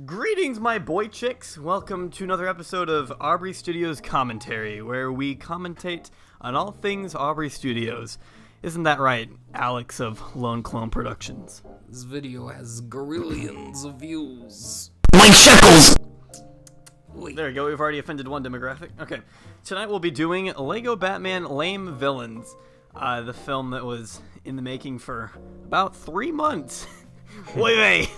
Greetings, my boy chicks. Welcome to another episode of Aubrey Studios Commentary, where we commentate on all things Aubrey Studios. Isn't that right, Alex of Lone Clone Productions? This video has gorillions of views. Mike Shekels! There we go, we've already offended one demographic. Okay, tonight we'll be doing Lego Batman Lame Villains, the film that was in the making for about 3 months. Wait.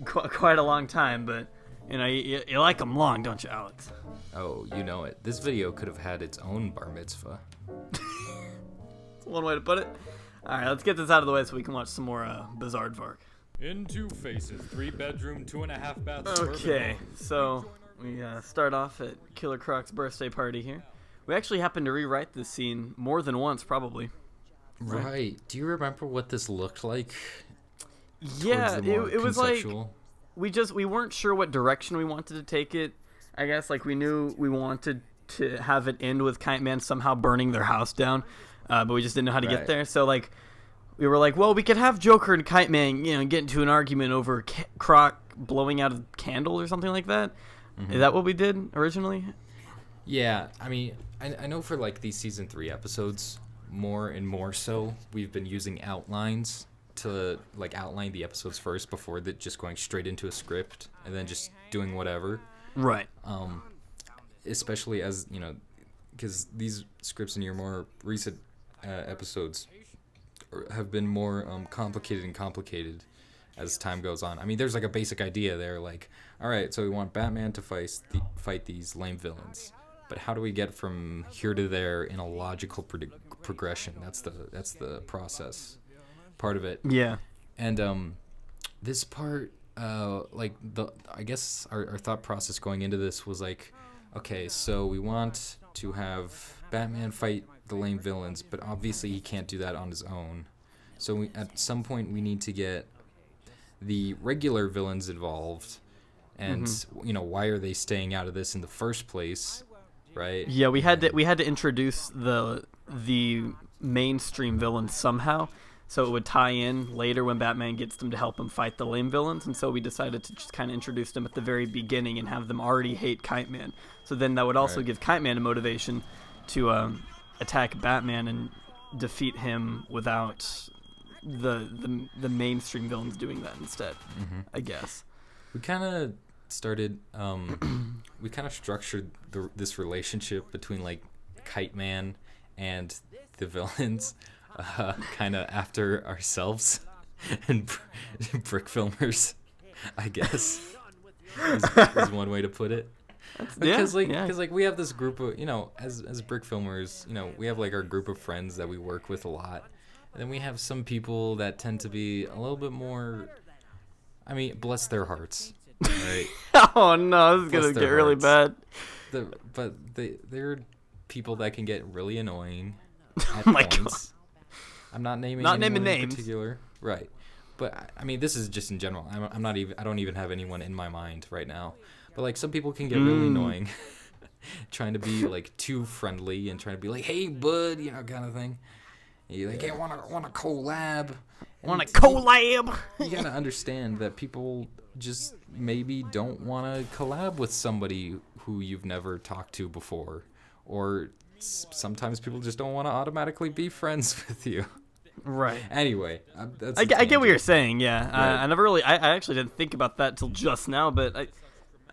Quite a long time, but you know, you like them long, don't you, Alex? Oh, you know it. This video could have had its own bar mitzvah. That's one way to put it. Alright, let's get this out of the way so we can watch some more Bizarre Vark. In Two Faces, 3-bedroom, 2.5 bath. Okay, so we start off at Killer Croc's birthday party here. We actually happened to rewrite this scene more than once, probably. Right. Do you remember what this looked like? Yeah, it was like we weren't sure what direction we wanted to take it. I guess like we knew we wanted to have it end with Kite Man somehow burning their house down, but we just didn't know how to get there. So like we were like, well, we could have Joker and Kite Man, get into an argument over Croc blowing out a candle or something like that. Mm-hmm. Is that what we did originally? Yeah, I mean, I know for like these season 3 episodes, more and more so, we've been using outlines to like outline the episodes first before just going straight into a script and then just doing whatever. Right. Especially as, because these scripts in your more recent episodes have been more complicated as time goes on. I mean, there's like a basic idea there, like, all right, so we want Batman to fight these lame villains, but how do we get from here to there in a logical progression? That's the process part of it. Yeah. And this part, I guess our thought process going into this was like, okay, so we want to have Batman fight the lame villains, but obviously he can't do that on his own. So at some point we need to get the regular villains involved, and why are they staying out of this in the first place, right? Yeah, we had to introduce the mainstream villains somehow, so it would tie in later when Batman gets them to help him fight the lame villains, and so we decided to just kind of introduce them at the very beginning and have them already hate Kite Man. So then that would also give Kite Man a motivation to attack Batman and defeat him without the mainstream villains doing that instead, I guess. We kind of started, we kind of structured this relationship between like Kite Man and the villains kind of after ourselves and brick filmers, I guess, is one way to put it. Because we have this group of, as brick filmers, we have like our group of friends that we work with a lot, and then we have some people that tend to be a little bit more, I mean, bless their hearts, right? Oh no, this is gonna get really bad. But they're people that can get really annoying at oh my points. God. I'm not naming names in particular, right? But I mean, this is just in general. I don't even have anyone in my mind right now. But like, some people can get really annoying, trying to be like too friendly and trying to be like, "Hey, bud," kind of thing. And you're like, "Hey, want to collab?" Want to collab? You gotta understand that people just maybe don't want to collab with somebody who you've never talked to before, or sometimes people just don't want to automatically be friends with you. Right. Anyway, I get what you're saying. Yeah. Right. I actually didn't think about that till just now, but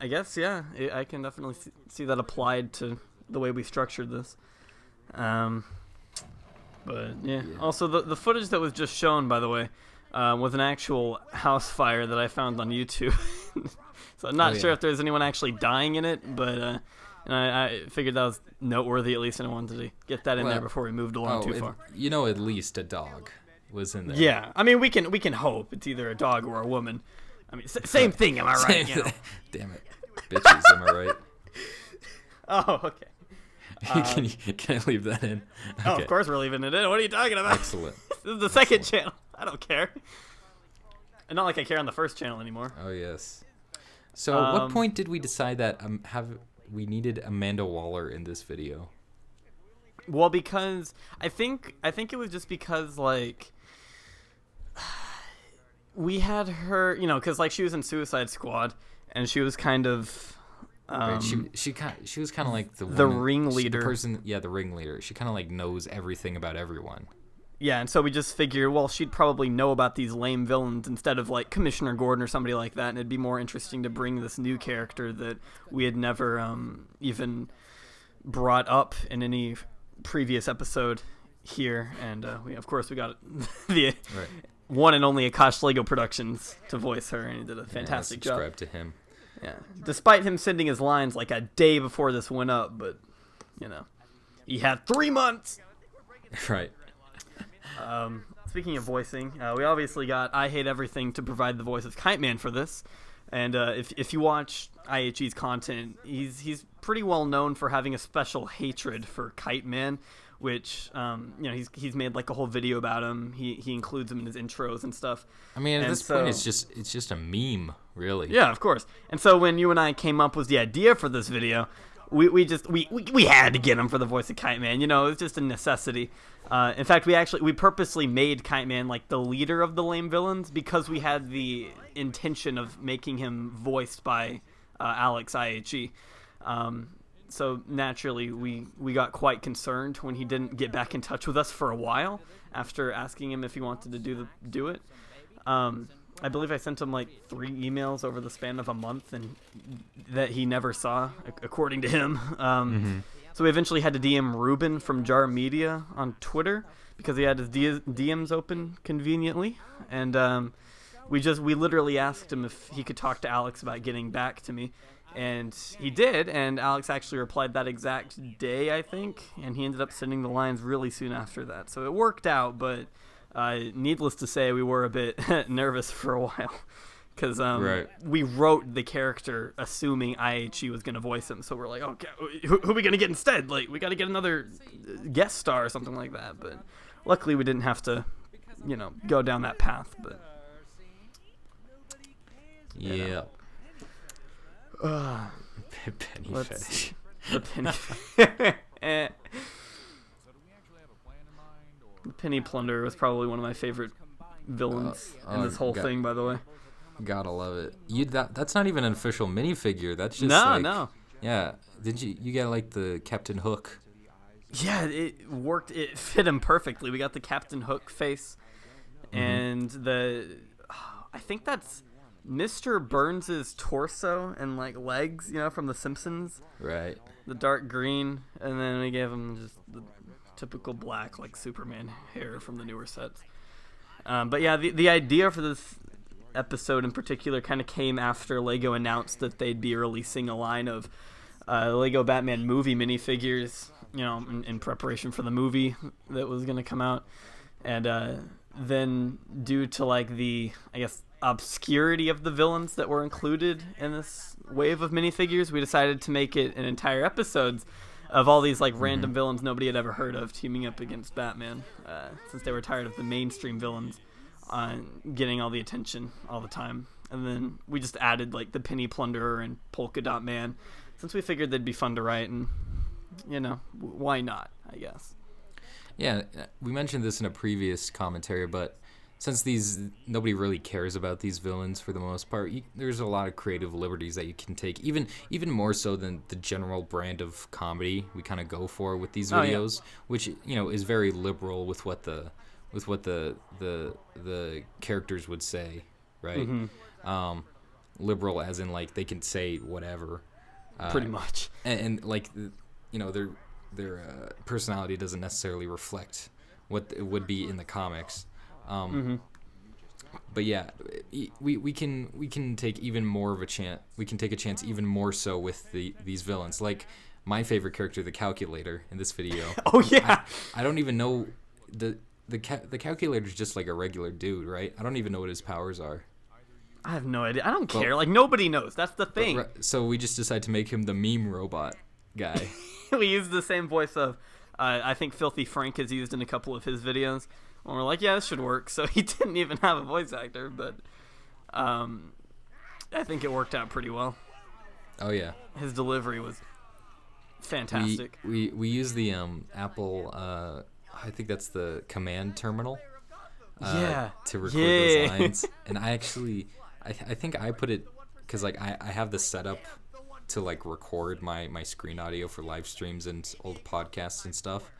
I guess I can definitely see that applied to the way we structured this. But yeah. Also, the footage that was just shown, by the way, was an actual house fire that I found on YouTube. So I'm not sure if there's anyone actually dying in it, but and I figured that was noteworthy at least, and I wanted to get that in there before we moved along too far. At least a dog was in there. Yeah, I mean we can hope it's either a dog or a woman. I mean same thing, am I right? Damn it, bitches, am I right? Oh, okay. Can I leave that in? Okay. Oh, of course we're leaving it in. What are you talking about? Excellent. This is the second channel. I don't care. And not like I care on the first channel anymore. Oh yes. So at what point did we decide that we needed Amanda Waller in this video? Well, because I think it was just because like we had her, because like she was in Suicide Squad, and she was kind of, Right, she was kind of like the ringleader. The ringleader. She kind of like knows everything about everyone. Yeah, and so we just figured, well, she'd probably know about these lame villains instead of like Commissioner Gordon or somebody like that, and it'd be more interesting to bring this new character that we had never even brought up in any previous episode here. And we got the one and only Akash Lego Productions to voice her, and he did a fantastic job. Subscribe to him. Yeah, despite him sending his lines like a day before this went up, but he had 3 months. Right. Speaking of voicing, we obviously got I Hate Everything to provide the voice of Kite Man for this, and if you watch IHE's content, he's pretty well known for having a special hatred for Kite Man, which he's made like a whole video about him. He includes him in his intros and stuff. I mean, at this point, it's just a meme, really. Yeah, of course. And so when you and I came up with the idea for this video, we had to get him for the voice of Kite Man. It was just a necessity. In fact, we purposely made Kite Man like the leader of the lame villains because we had the intention of making him voiced by Alex IHE. So naturally, we got quite concerned when he didn't get back in touch with us for a while after asking him if he wanted to do it. I believe I sent him like 3 emails over the span of a month, and that he never saw, according to him. So we eventually had to DM Ruben from Jar Media on Twitter because he had his DMs open conveniently, and we literally asked him if he could talk to Alex about getting back to me, and he did. And Alex actually replied that exact day, I think, and he ended up sending the lines really soon after that. So it worked out, but needless to say, we were a bit nervous for a while. Because we wrote the character assuming IHE was going to voice him. So we're like, okay, who are we going to get instead? Like, we got to get another guest star or something like that. But luckily we didn't have to, go down that path. But yeah. Penny fetish. The penny The Penny Plunderer was probably one of my favorite villains in this whole thing, by the way. Gotta love it. That's not even an official minifigure. That's just no. Yeah. Did you get like the Captain Hook? Yeah, it worked. It fit him perfectly. We got the Captain Hook face, and I think that's Mr. Burns' torso and like legs, from The Simpsons. Right. The dark green, and then we gave him just the typical black, like Superman hair from the newer sets. But yeah, the idea for this episode in particular kind of came after Lego announced that they'd be releasing a line of Lego Batman movie minifigures, in preparation for the movie that was going to come out. And then due to like the, I guess, obscurity of the villains that were included in this wave of minifigures, we decided to make it an entire episodes of all these like random villains nobody had ever heard of teaming up against Batman, since they were tired of the mainstream villains getting all the attention all the time. And then we just added like the Penny Plunderer and Polka Dot Man, since we figured they'd be fun to write, and why not, I guess. Yeah, we mentioned this in a previous commentary, but since nobody really cares about these villains for the most part, there's a lot of creative liberties that you can take, even more so than the general brand of comedy we kind of go for with these videos, which is very liberal with what the characters would say, right? Liberal as in like they can say whatever, pretty much, and like their personality doesn't necessarily reflect what it would be in the comics. But yeah, we can take even more of a chance. We can take a chance even more so with these villains. Like my favorite character, the Calculator, in this video. Oh yeah. I don't even know the Calculator's just like a regular dude, right? I don't even know what his powers are. I have no idea. I don't care. Like nobody knows. That's the thing. So we just decided to make him the meme robot guy. We used the same voice of I think Filthy Frank has used in a couple of his videos. And we're like, yeah, this should work. So he didn't even have a voice actor, but I think it worked out pretty well. Oh yeah, his delivery was fantastic. We use the Apple. I think that's the command terminal. to record Yeah. those lines. And I actually, I think I put it, because like I have the setup to like record my screen audio for live streams and old podcasts and stuff.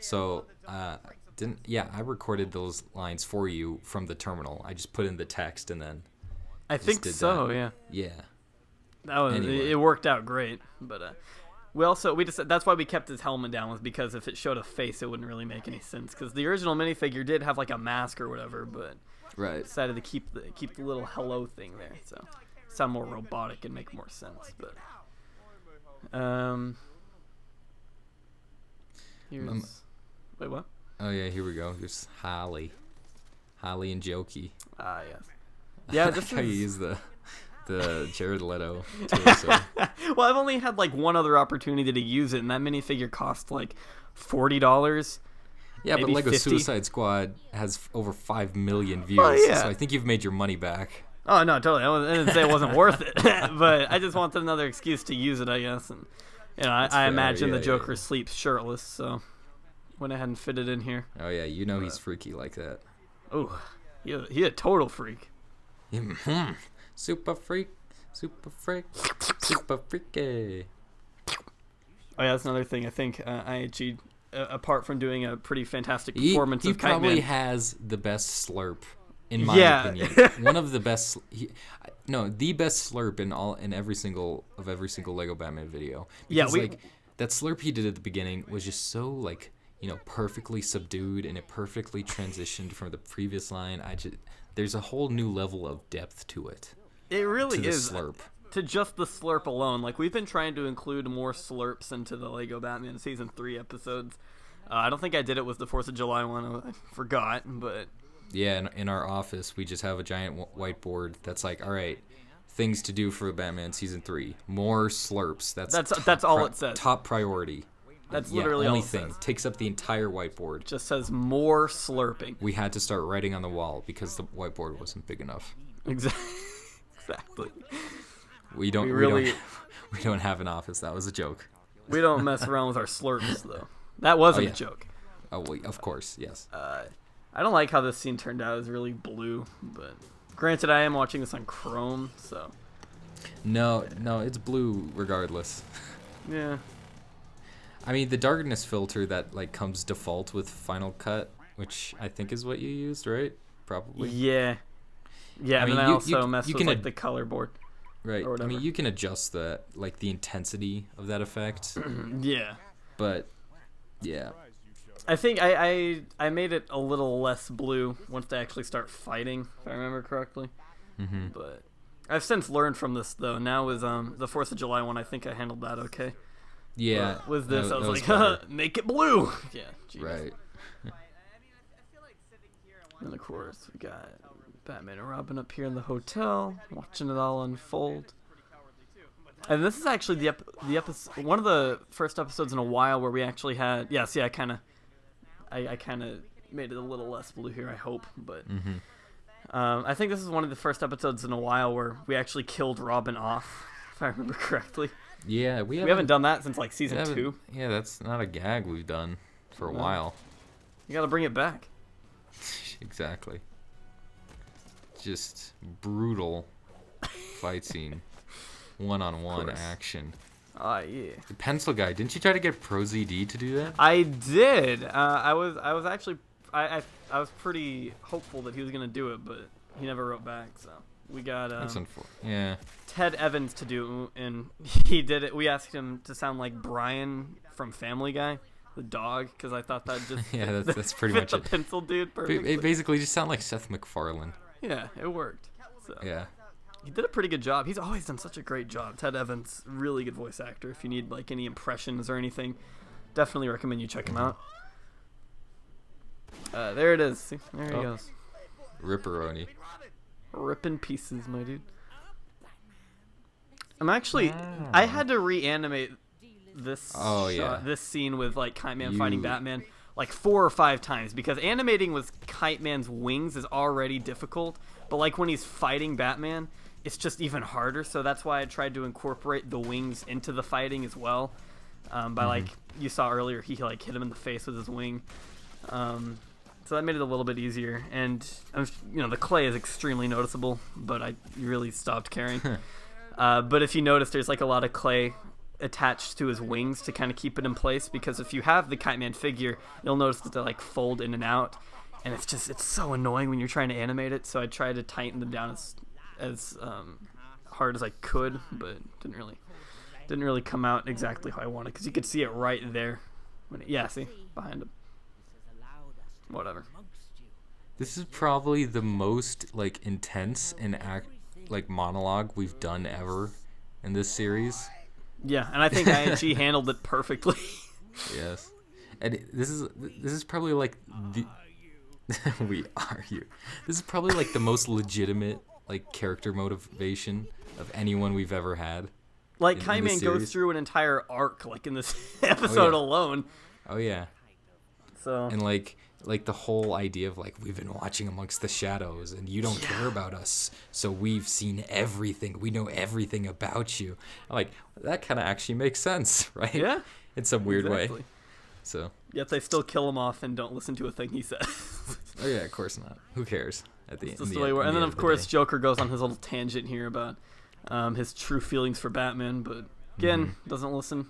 So I recorded those lines for you from the terminal. I just put in the text and then I think did so. that. Yeah. Yeah. That was Anyway. it worked out great, but we just that's why we kept his helmet down, was because if it showed a face, it wouldn't really make any sense. Because the original minifigure did have like a mask or whatever, but Right. decided to keep the little hello thing there, so sound more robotic and make more sense. But here's wait, what? Oh yeah, here we go. Here's Holly and Jokey. Ah, yes. Yeah, I this like how you is. use the Jared Leto torso. Well, I've only had like one other opportunity to use it, and that minifigure cost like $40. Yeah, but Maybe Lego 50? Suicide Squad has over 5 million views, Oh, yeah. so I think you've made your money back. Oh no, totally. I didn't say it wasn't worth it, but I just wanted another excuse to use it, I guess. And I fair, imagine the yeah, Joker yeah. sleeps shirtless, so went ahead and fit it in here. Oh yeah, you know he's freaky like that. Oh, he a total freak. Super freak, super freaky. Oh yeah, that's another thing. I think IHG, apart from doing a pretty fantastic He performance of Kite probably Man, has the best slurp, in my Yeah. opinion. One of the best. The best slurp in every single Lego Batman video. Yeah, Because, like, that slurp he did at the beginning was just so like, perfectly subdued, and it perfectly transitioned from the previous line. There's a whole new level of depth to it. it really To the is. slurp. To just the slurp alone, like we've been trying to include more slurps into the Lego Batman Season 3 episodes. I don't think I did it with the 4th of July one. I forgot, but Yeah, in our office, we just have a giant whiteboard that's like, all right, things to do for Batman Season 3. More slurps. That's all it says. Top priority. That's Yeah, literally only all it thing. says. Takes up the entire whiteboard. Just says more slurping. We had to start writing on the wall because the whiteboard wasn't big enough. Exactly. We don't really- we don't have an office. That was a joke. We don't mess around with our slurps, though. That wasn't yeah. a joke. Oh, well, of course, yes. I don't like how this scene turned out. It was really blue, but granted, I am watching this on Chrome, so No, it's blue regardless. yeah. I mean, the darkness filter that like comes default with Final Cut, which I think is what you used, right? Probably. Yeah. Yeah, and mean, then I you- also you- messed you with can like ad- the color board. Right. Or I whatever. mean, you can adjust the the intensity of that effect, Yeah. but yeah. I think I made it a little less blue once they actually start fighting, if I remember correctly. Mm-hmm. But I've since learned from this, though. Now with the 4th of July one, I think I handled that okay. Yeah. But with this, that- I was that like, better. make it blue. Yeah. Geez. Right. And of course, we got Batman and Robin up here in the hotel, watching it all unfold. And this is actually the episode, one of the first episodes in a while where we actually had. Yeah, see, I kind of made it a little less blue here. I hope, but Mm-hmm. I think this is one of the first episodes in a while where we actually killed Robin off, if I remember correctly. Yeah, We haven't done that since like season 2. Yeah, that's not a gag we've done for a No. while. You got to bring it back. Exactly. Just brutal fight scene. One-on-one course. action. Ah, yeah. The pencil guy, didn't you try to get ProZD to do that? I did. I was actually I was pretty hopeful that he was gonna do it, but he never wrote back. So we got That's unfortunate. Yeah. Ted Evans to do, and he did it. We asked him to sound like Brian from Family Guy, the dog, because I thought that just Yeah, that's pretty fit much the it. pencil dude perfectly. It basically just sounded like Seth MacFarlane. Yeah, it worked. So Yeah. he did a pretty good job. He's always done such a great job. Ted Evans, really good voice actor. If you need like any impressions or anything, definitely recommend you check him out. There it is. See, there he Oh. goes. Ripperoni. Ripping pieces, my dude. I'm actually. I had to reanimate this. Oh, shot, yeah. This scene with like Kite Man fighting You- Batman like 4 or 5 times because animating with Kite Man's wings is already difficult. But like when he's fighting Batman, it's just even harder. So that's why I tried to incorporate the wings into the fighting as well. By like you saw earlier, he like hit him in the face with his wing. So that made it a little bit easier, and the clay is extremely noticeable, but I really stopped caring. But if you notice, there's like a lot of clay attached to his wings to kind of keep it in place, because if you have the Kite Man figure, you'll notice that they like fold in and out, and it's so annoying when you're trying to animate it. So I tried to tighten them down as hard as I could, but didn't really come out exactly how I wanted, because you could see it right there. See, behind him. Whatever. This is probably the most like intense and monologue we've done ever in this series. Yeah, and I think ING handled it perfectly. Yes, and this is probably like the we are you. This is probably like the most legitimate like character motivation of anyone we've ever had. Like Kite Man goes through an entire arc like in this episode alone. Oh yeah. So and like the whole idea of like, we've been watching Amongst the Shadows and you don't care about us, so we've seen everything, we know everything about you. Like, that kind of actually makes sense, right? Yeah, in some weird way. So yet they still kill him off and don't listen to a thing he says. Oh yeah, of course not. Who cares at the end? And then of course Joker goes on his little tangent here about his true feelings for Batman, but again doesn't listen.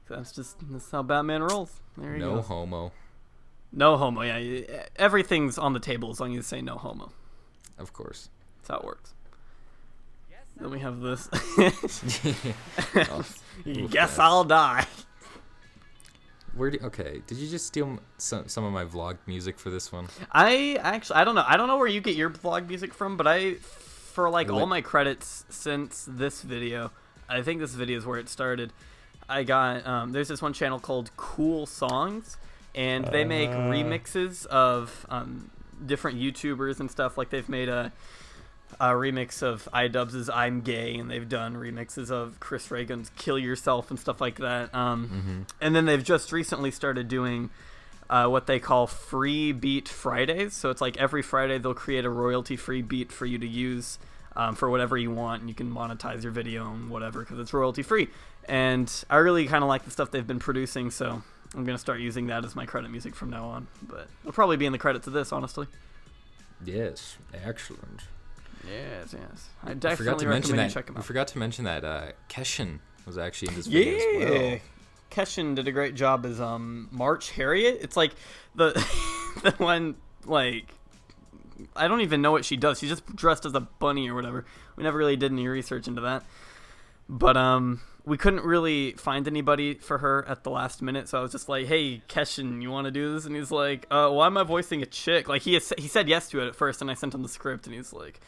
That's how Batman rolls. There you go. No homo. No homo, yeah. Everything's on the table as long as you say no homo. Of course. That's how it works. Then we have this. Guess I'll die. Okay, did you just steal some of my vlog music for this one? I don't know. I don't know where you get your vlog music from, but for all my credits since this video, I think this video is where it started. I got, there's this one channel called Cool Songs, and they make remixes of different YouTubers and stuff. Like they've made a remix of iDubbbz's I'm Gay, and they've done remixes of Chris Reagan's Kill Yourself and stuff like that. And then they've just recently started doing what they call Free Beat Fridays. So it's like every Friday they'll create a royalty-free beat for you to use for whatever you want, and you can monetize your video and whatever because it's royalty-free. And I really kind of like the stuff they've been producing, so I'm going to start using that as my credit music from now on. But it'll probably be in the credits of this, honestly. Yes, excellent. Yes. I definitely recommend you check them out. We forgot to mention that Keshin was actually in this video as well. Keshin did a great job as March Harriet. It's like the the one, like, I don't even know what she does. She's just dressed as a bunny or whatever. We never really did any research into that. But we couldn't really find anybody for her at the last minute, so I was just like, hey, Keshin, you want to do this? And he's like, why am I voicing a chick? Like, he said yes to it at first, and I sent him the script, and he's like,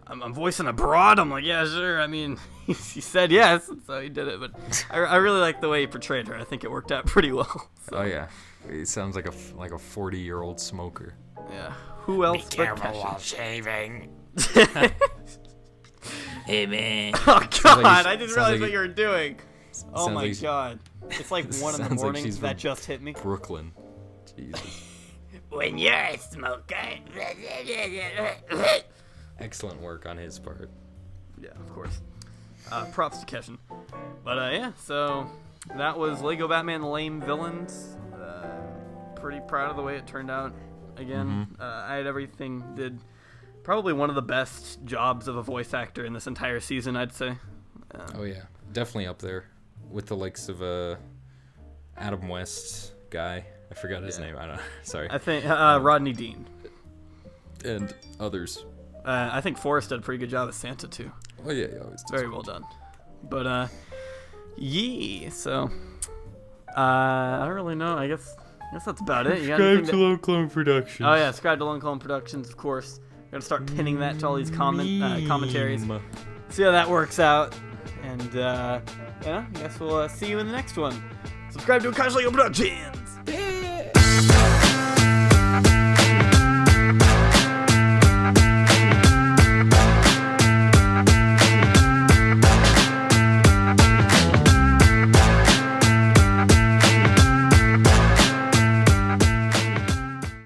I'm voicing a broad? I'm like, yeah, sure. I mean, he said yes, so he did it. But I really like the way he portrayed her. I think it worked out pretty well. So. Oh, yeah. He sounds like a 40-year-old smoker. Yeah. Who else Be careful while shaving. Hey, man. Oh, God. I didn't realize what you were doing. Oh, my God. It's like 1 in the morning. Like that just hit me. Brooklyn. Jesus. When you're a smoker. Excellent work on his part. Yeah, of course. Props to Keshin. But, yeah, so that was Lego Batman Lame Villains. Pretty proud of the way it turned out. Again, I had everything did... Probably one of the best jobs of a voice actor in this entire season, I'd say. Oh yeah, definitely up there with the likes of Adam West guy. I forgot his name. I don't know. Sorry. I think Rodney Dean and others. I think Forrest did a pretty good job as Santa too. Oh yeah, he always does. Very well done. But so I don't really know. I guess that's about it. You got subscribe to Lone Clone Productions. Oh yeah, subscribe to Lone Clone Productions, of course. Gotta start pinning that to all these commentaries. See how that works out. And, I guess we'll see you in the next one. Subscribe to Akash Lego Productions!